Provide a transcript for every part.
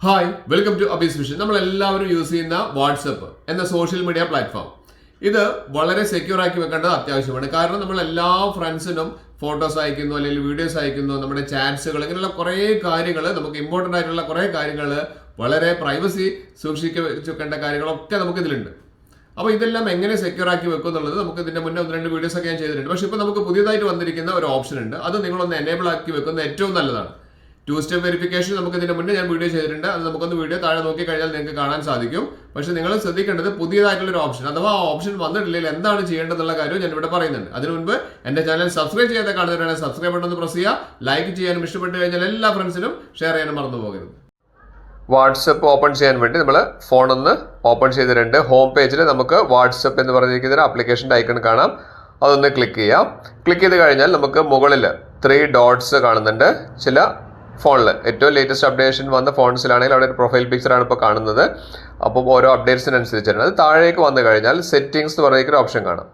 Hi welcome to Abees vision. നമ്മൾ എല്ലാവരും use ചെയ്യുന്ന വാട്സപ്പ് എന്ന സോഷ്യൽ മീഡിയ പ്ലാറ്റ്ഫോം ഇത് വളരെ സെക്യൂർ ആക്കി വെക്കേണ്ടത് അത്യാവശ്യമാണ്. കാരണം നമ്മൾ എല്ലാ ഫ്രണ്ട്സിനും ഫോട്ടോസ് അയക്കുന്നു, അല്ലെങ്കിൽ വീഡിയോസ് അയക്കുന്നു, നമ്മുടെ ചാറ്റ്സുകൾ, ഇങ്ങനെയുള്ള കുറേ കാര്യങ്ങൾ, നമുക്ക് ഇമ്പോർട്ടൻ്റ് ആയിട്ടുള്ള കുറേ കാര്യങ്ങൾ, വളരെ പ്രൈവസി സൂക്ഷിക്കേണ്ട കാര്യങ്ങളൊക്കെ നമുക്ക് ഇതിലുണ്ട്. അപ്പോൾ ഇതെല്ലാം എങ്ങനെ സെക്യൂർ ആക്കി വെക്കും എന്നുള്ളത് നമുക്ക് ഇതിന്റെ മുന്നേ 1-2 വീഡിയോസ് ഒക്കെ ഞാൻ ചെയ്തിട്ടുണ്ട്. പക്ഷെ ഇപ്പോൾ നമുക്ക് പുതിയതായിട്ട് വന്നിരിക്കുന്ന ഒരു ഓപ്ഷൻ ഉണ്ട്. അത് നിങ്ങളൊന്ന് എനേബിൾ ആക്കി വെക്കുന്നത് ഏറ്റവും നല്ലതാണ്. 2 സ്റ്റെപ്പ് വെരിഫിക്കേഷൻ നമുക്ക് ഇതിന്റെ മുന്നേ ഞാൻ വീഡിയോ ചെയ്തിട്ടുണ്ട്. അത് നമുക്കൊന്ന് വീഡിയോ താഴെ നോക്കി കഴിഞ്ഞാൽ നിങ്ങൾക്ക് കാണാൻ സാധിക്കും. പക്ഷെ നിങ്ങൾ ശ്രദ്ധിക്കേണ്ടത് പുതിയതായിട്ടുള്ള ഒരു ഓപ്ഷൻ, അഥവാ ആ ഓപ്ഷൻ വന്നിട്ടില്ലെങ്കിൽ എന്താണ് ചെയ്യേണ്ടതെന്നുള്ള കാര്യം ഞാൻ ഇവിടെ പറയുന്നുണ്ട്. അതിനു മുൻപ് എന്റെ ചാനൽ സബ്സ്ക്രൈബ് ചെയ്യാതെ കാണുന്നവരാണെങ്കിൽ സബ്സ്ക്രൈബ് ബട്ടൺ ഒന്ന് പ്രസ് ചെയ്യുക. ലൈക്ക് ചെയ്യാനും ഇഷ്ടപ്പെട്ട് കഴിഞ്ഞാൽ എല്ലാ ഫ്രണ്ട്സിനും ഷെയർ ചെയ്യാനും മറന്നു പോകരുത്. വാട്സപ്പ് ഓപ്പൺ ചെയ്യാൻ വേണ്ടി നമ്മൾ ഫോൺ ഒന്ന് ഓപ്പൺ ചെയ്തിട്ടുണ്ട്. ഹോം പേജിൽ നമുക്ക് വാട്സപ്പ് എന്ന് പറഞ്ഞിരിക്കുന്ന ഒരു ആപ്ലിക്കേഷൻ്റെ ഐക്കൺ കാണാം. അതൊന്ന് ക്ലിക്ക് ചെയ്യാം. ക്ലിക്ക് ചെയ്ത് കഴിഞ്ഞാൽ നമുക്ക് മുകളിൽ 3 ഡോട്ട്സ് കാണുന്നുണ്ട്. ചില ഫോണിൽ ഏറ്റവും ലേറ്റസ്റ്റ് അപ്ഡേഷൻ വന്ന ഫോൺസിലാണെങ്കിൽ അവിടെ ഒരു പ്രൊഫൈൽ പിക്ചറാണ് ഇപ്പോൾ കാണുന്നത്. അപ്പം ഓരോ അപ്ഡേറ്റ്സിനനുസരിച്ചാണ്. അത് താഴേക്ക് വന്നു കഴിഞ്ഞാൽ സെറ്റിംഗ്സ് എന്ന് പറഞ്ഞിരിക്കുന്ന ഓപ്ഷൻ കാണാം.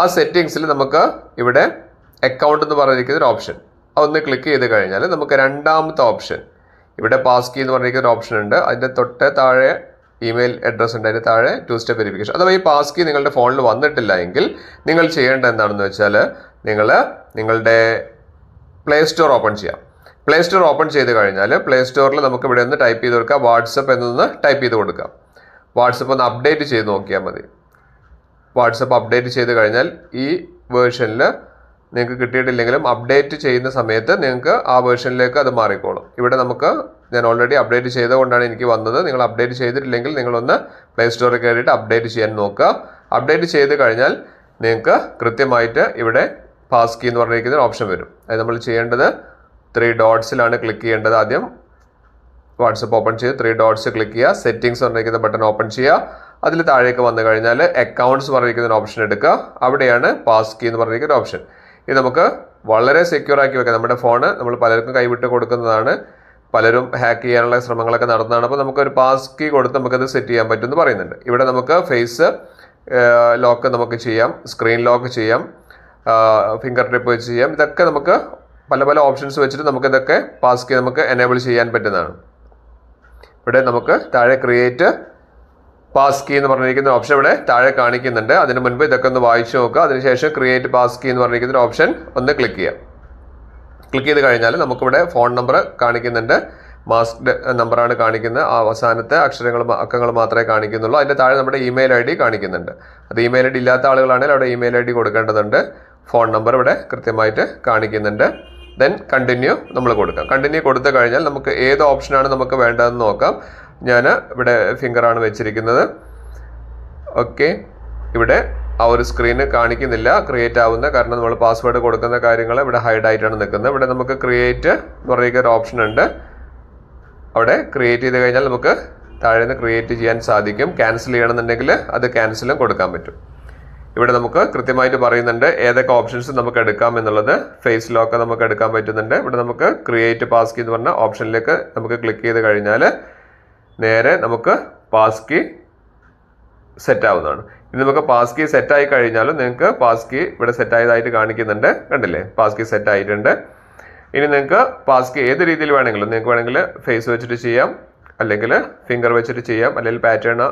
ആ സെറ്റിംഗ്സിൽ നമുക്ക് ഇവിടെ അക്കൗണ്ട് എന്ന് പറഞ്ഞിരിക്കുന്ന ഒരു ഓപ്ഷൻ അതൊന്ന് ക്ലിക്ക് ചെയ്ത് കഴിഞ്ഞാൽ നമുക്ക് രണ്ടാമത്തെ ഓപ്ഷൻ ഇവിടെ പാസ് കീ എന്ന് പറഞ്ഞിരിക്കുന്ന ഒരു ഓപ്ഷൻ ഉണ്ട്. അതിൻ്റെ തൊട്ട് താഴെ ഇമെയിൽ അഡ്രസ്സ് ഉണ്ട്. അതിന് താഴെ 2 സ്റ്റെപ്പ് വെരിഫിക്കേഷൻ. അഥവാ ഈ പാസ് കീ നിങ്ങളുടെ ഫോണിൽ വന്നിട്ടില്ല എങ്കിൽ നിങ്ങൾ ചെയ്യേണ്ടത് എന്താണെന്ന് വെച്ചാൽ നിങ്ങളുടെ പ്ലേ സ്റ്റോർ ഓപ്പൺ ചെയ്യാം. പ്ലേ സ്റ്റോർ ഓപ്പൺ ചെയ്ത് കഴിഞ്ഞാൽ പ്ലേ സ്റ്റോറിൽ നമുക്ക് ഇവിടെ ഒന്ന് ടൈപ്പ് ചെയ്ത് കൊടുക്കാം, വാട്സപ്പ് എന്നൊന്ന് ടൈപ്പ് ചെയ്ത് കൊടുക്കാം. വാട്സപ്പ് ഒന്ന് അപ്ഡേറ്റ് ചെയ്ത് നോക്കിയാൽ മതി. വാട്സപ്പ് അപ്ഡേറ്റ് ചെയ്ത് കഴിഞ്ഞാൽ ഈ വേർഷനിൽ നിങ്ങൾക്ക് കിട്ടിയിട്ടില്ലെങ്കിലും അപ്ഡേറ്റ് ചെയ്യുന്ന സമയത്ത് നിങ്ങൾക്ക് ആ വേർഷനിലേക്ക് അത് മാറിക്കോളും. ഇവിടെ ഞാൻ ഓൾറെഡി അപ്ഡേറ്റ് ചെയ്തുകൊണ്ടാണ് എനിക്ക് വന്നത്. നിങ്ങൾ അപ്ഡേറ്റ് ചെയ്തിട്ടില്ലെങ്കിൽ നിങ്ങളൊന്ന് പ്ലേ സ്റ്റോറിൽ കയറിയിട്ട് അപ്ഡേറ്റ് ചെയ്യാൻ നോക്കുക. അപ്ഡേറ്റ് ചെയ്ത് കഴിഞ്ഞാൽ നിങ്ങൾക്ക് കൃത്യമായിട്ട് ഇവിടെ പാസ് കീ എന്ന് പറഞ്ഞിരിക്കുന്ന ഓപ്ഷൻ വരും. അത് നമ്മൾ ചെയ്യേണ്ടത് 3 ഡോട്ട്സിലാണ് ക്ലിക്ക് ചെയ്യേണ്ടത്. ആദ്യം വാട്സപ്പ് ഓപ്പൺ ചെയ്ത് 3 ഡോട്ട്സ് ക്ലിക്ക് ചെയ്യുക. സെറ്റിംഗ്സ് പറഞ്ഞിരിക്കുന്ന ബട്ടൺ ഓപ്പൺ ചെയ്യുക. അതിൽ താഴേക്ക് വന്നു കഴിഞ്ഞാൽ അക്കൗണ്ട്സ് പറഞ്ഞിരിക്കുന്ന ഓപ്ഷൻ എടുക്കുക. അവിടെയാണ് പാസ് കീ എന്ന് പറഞ്ഞിരിക്കുന്ന ഓപ്ഷൻ. ഇത് നമുക്ക് വളരെ സെക്യൂർ ആക്കി വെക്കാം. നമ്മുടെ ഫോണ് നമ്മൾ പലർക്കും കൈവിട്ട് കൊടുക്കുന്നതാണ്. പലരും ഹാക്ക് ചെയ്യാനുള്ള ശ്രമങ്ങളൊക്കെ നടന്നതാണ്. അപ്പോൾ നമുക്കൊരു പാസ് കീ കൊടുത്ത് നമുക്കത് സെറ്റ് ചെയ്യാൻ പറ്റുമെന്ന് പറയുന്നുണ്ട്. ഇവിടെ നമുക്ക് ഫേസ് ലോക്ക് നമുക്ക് ചെയ്യാം, സ്ക്രീൻ ലോക്ക് ചെയ്യാം, ഫിംഗർ ടിപ്പ് വെച്ച് ചെയ്യാം. ഇതൊക്കെ നമുക്ക് പല ഓപ്ഷൻസ് വെച്ചിട്ട് നമുക്കിതൊക്കെ പാസ് കീ നമുക്ക് എനേബിൾ ചെയ്യാൻ പറ്റുന്നതാണ്. ഇവിടെ നമുക്ക് താഴെ ക്രിയേറ്റ് പാസ് കീ എന്ന് പറഞ്ഞിരിക്കുന്ന ഓപ്ഷൻ ഇവിടെ താഴെ കാണിക്കുന്നുണ്ട്. അതിന് മുൻപ് ഇതൊക്കെ ഒന്ന് വായിച്ചു നോക്കുക. അതിനുശേഷം ക്രിയേറ്റ് പാസ് കീ എന്ന് പറഞ്ഞിരിക്കുന്ന ഓപ്ഷൻ ഒന്ന് ക്ലിക്ക് ചെയ്യാം. ക്ലിക്ക് ചെയ്ത് കഴിഞ്ഞാൽ നമുക്കിവിടെ ഫോൺ നമ്പർ കാണിക്കുന്നുണ്ട്. മാസ്ക്ഡ് നമ്പറാണ് കാണിക്കുന്നത്. ആ അവസാനത്തെ അക്കങ്ങൾ മാത്രമേ കാണിക്കുന്നുള്ളൂ. അതിൻ്റെ താഴെ നമ്മുടെ ഇമെയിൽ ID കാണിക്കുന്നുണ്ട്. അത് ഇമെയിൽ ID ഇല്ലാത്ത ആളുകളാണെങ്കിൽ അവിടെ ഇമെയിൽ ID കൊടുക്കേണ്ടതുണ്ട്. ഫോൺ നമ്പർ ഇവിടെ കൃത്യമായിട്ട് കാണിക്കുന്നുണ്ട്. ദെൻ കണ്ടിന്യൂ നമ്മൾ കൊടുക്കാം. കണ്ടിന്യൂ കൊടുത്തു കഴിഞ്ഞാൽ നമുക്ക് ഏത് ഓപ്ഷനാണ് നമുക്ക് വേണ്ടതെന്ന് നോക്കാം. ഞാൻ ഇവിടെ ഫിംഗറാണ് വെച്ചിരിക്കുന്നത്. ഓക്കെ, ഇവിടെ ആ ഒരു സ്ക്രീന് കാണിക്കുന്നില്ല ക്രിയേറ്റ് ആവുന്ന, കാരണം നമ്മൾ പാസ്വേഡ് കൊടുക്കുന്ന കാര്യങ്ങൾ ഇവിടെ ഹൈഡ് ആയിട്ടാണ് നിൽക്കുന്നത്. ഇവിടെ നമുക്ക് ക്രിയേറ്റ് എന്ന് പറയുന്ന ഒരു ഓപ്ഷൻ ഉണ്ട്. അവിടെ ക്രിയേറ്റ് ചെയ്ത് കഴിഞ്ഞാൽ നമുക്ക് താഴെ നിന്ന് ക്രിയേറ്റ് ചെയ്യാൻ സാധിക്കും. ക്യാൻസൽ ചെയ്യണമെന്നുണ്ടെങ്കിൽ അത് ക്യാൻസലും കൊടുക്കാൻ പറ്റും. ഇവിടെ നമുക്ക് കൃത്യമായിട്ട് പറയുന്നുണ്ട് ഏതൊക്കെ ഓപ്ഷൻസ് നമുക്ക് എടുക്കാം എന്നുള്ളത്. ഫേസ് ലോക്ക് നമുക്ക് എടുക്കാൻ പറ്റുന്നുണ്ട്. ഇവിടെ നമുക്ക് ക്രിയേറ്റ് പാസ് കീ എന്ന് പറഞ്ഞ ഓപ്ഷനിലേക്ക് നമുക്ക് ക്ലിക്ക് ചെയ്ത് കഴിഞ്ഞാൽ നേരെ നമുക്ക് പാസ് കീ സെറ്റ് ആവുന്നതാണ്. ഇനി നമുക്ക് പാസ് കീ സെറ്റ് ആയി കഴിഞ്ഞാലും നിങ്ങൾക്ക് പാസ് കീ ഇവിടെ സെറ്റ് ആയതായിട്ട് കാണിക്കുന്നുണ്ട്. കണ്ടില്ലേ, പാസ് കീ സെറ്റ് ആയിട്ടുണ്ട്. ഇനി നിങ്ങൾക്ക് പാസ് കീ ഏത് രീതിയിൽ വേണമെങ്കിലും, നിങ്ങൾക്ക് വേണമെങ്കിൽ ഫേസ് വെച്ചിട്ട് ചെയ്യാം, അല്ലെങ്കിൽ ഫിംഗർ വെച്ചിട്ട് ചെയ്യാം, അല്ലെങ്കിൽ പാറ്റേൺ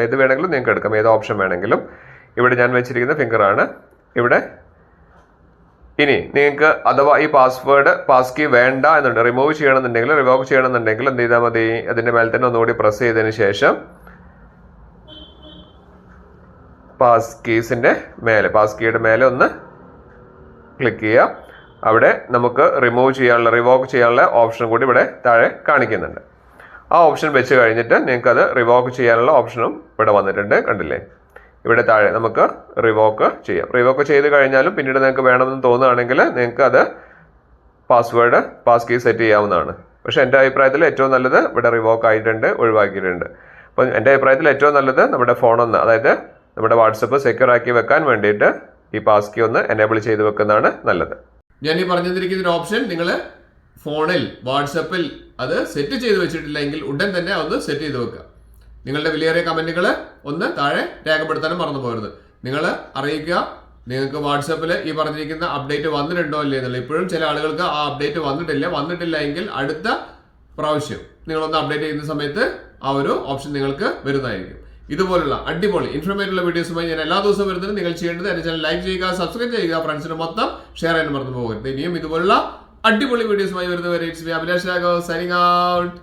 ഏത് വേണമെങ്കിലും നിങ്ങൾക്ക് എടുക്കാം, ഏത് ഓപ്ഷൻ വേണമെങ്കിലും. ഇവിടെ ഞാൻ വെച്ചിരിക്കുന്ന ഫിംഗറാണ്. ഇവിടെ ഇനി നിങ്ങൾക്ക് അഥവാ ഈ പാസ് കീ വേണ്ട എന്നുണ്ട്, റിമൂവ് ചെയ്യണമെന്നുണ്ടെങ്കിൽ, റിവോക്ക് ചെയ്യണമെന്നുണ്ടെങ്കിൽ എന്ത് ചെയ്താൽ മതി, അതിൻ്റെ മേലെ തന്നെ ഒന്നുകൂടി പ്രസ് ചെയ്തതിന് ശേഷം പാസ് കീയുടെ മേലെ ഒന്ന് ക്ലിക്ക് ചെയ്യുക. അവിടെ നമുക്ക് റിവോക്ക് ചെയ്യാനുള്ള ഓപ്ഷൻ കൂടി ഇവിടെ താഴെ കാണിക്കുന്നുണ്ട്. ആ ഓപ്ഷൻ വെച്ച് കഴിഞ്ഞിട്ട് നിങ്ങൾക്കത് റിവോക്ക് ചെയ്യാനുള്ള ഓപ്ഷനും ഇവിടെ വന്നിട്ടുണ്ട്. കണ്ടില്ലേ, ഇവിടെ താഴെ നമുക്ക് റിവോക്ക് ചെയ്യാം. റിവോക്ക് ചെയ്ത് കഴിഞ്ഞാലും പിന്നീട് നിങ്ങൾക്ക് വേണമെന്ന് തോന്നുകയാണെങ്കിൽ നിങ്ങൾക്ക് അത് പാസ് കീ സെറ്റ് ചെയ്യാവുന്നതാണ്. പക്ഷെ എൻ്റെ അഭിപ്രായത്തിൽ ഏറ്റവും നല്ലത് ഇവിടെ റിവോക്ക് ആയിട്ടുണ്ട്, ഒഴിവാക്കിയിട്ടുണ്ട്. അപ്പം എൻ്റെ അഭിപ്രായത്തിൽ ഏറ്റവും നല്ലത് നമ്മുടെ ഫോണൊന്ന്, അതായത് നമ്മുടെ വാട്സപ്പ് സെക്യൂർ ആക്കി വെക്കാൻ വേണ്ടിയിട്ട് ഈ പാസ് കീ ഒന്ന് എനേബിൾ ചെയ്ത് വെക്കുന്നതാണ് നല്ലത്. ഞാൻ ഈ പറഞ്ഞിരിക്കുന്ന ഒരു ഓപ്ഷൻ നിങ്ങൾ ഫോണിൽ വാട്സപ്പിൽ അത് സെറ്റ് ചെയ്ത് വെച്ചിട്ടില്ലെങ്കിൽ ഉടൻ തന്നെ ഒന്ന് സെറ്റ് ചെയ്ത് വെക്കുക. നിങ്ങളുടെ വിലയേറിയ കമന്റുകൾ ഒന്ന് താഴെ രേഖപ്പെടുത്താനും മറന്നു പോകരുത്. നിങ്ങൾ അറിയിക്കുക നിങ്ങൾക്ക് വാട്സപ്പിൽ ഈ പറഞ്ഞിരിക്കുന്ന അപ്ഡേറ്റ് വന്നിട്ടുണ്ടോ അല്ലേ എന്നുള്ളത്. ഇപ്പോഴും ചില ആളുകൾക്ക് ആ അപ്ഡേറ്റ് വന്നിട്ടില്ല എങ്കിൽ അടുത്ത പ്രാവശ്യം നിങ്ങളൊന്ന് അപ്ഡേറ്റ് ചെയ്യുന്ന സമയത്ത് ആ ഒരു ഓപ്ഷൻ നിങ്ങൾക്ക് വരുന്നതായിരിക്കും. ഇതുപോലുള്ള അടിപൊളി ഇൻഫോർമേറ്റീവ് ഉള്ള വീഡിയോസുമായി ഞാൻ എല്ലാ ദിവസവും വരുന്നത്. നിങ്ങൾ ചെയ്യേണ്ടത് എന്റെ ചാനൽ ലൈക്ക് ചെയ്യുക, സബ്സ്ക്രൈബ് ചെയ്യുക, ഫ്രണ്ട്സിന് മൊത്തം ഷെയർ ചെയ്യാൻ മറന്നു പോകരുത്. ഇനിയും ഇതുപോലുള്ള അടിപൊളി വീഡിയോസുമായി വരുന്നവരെ it's me Abhilash Raghav signing out.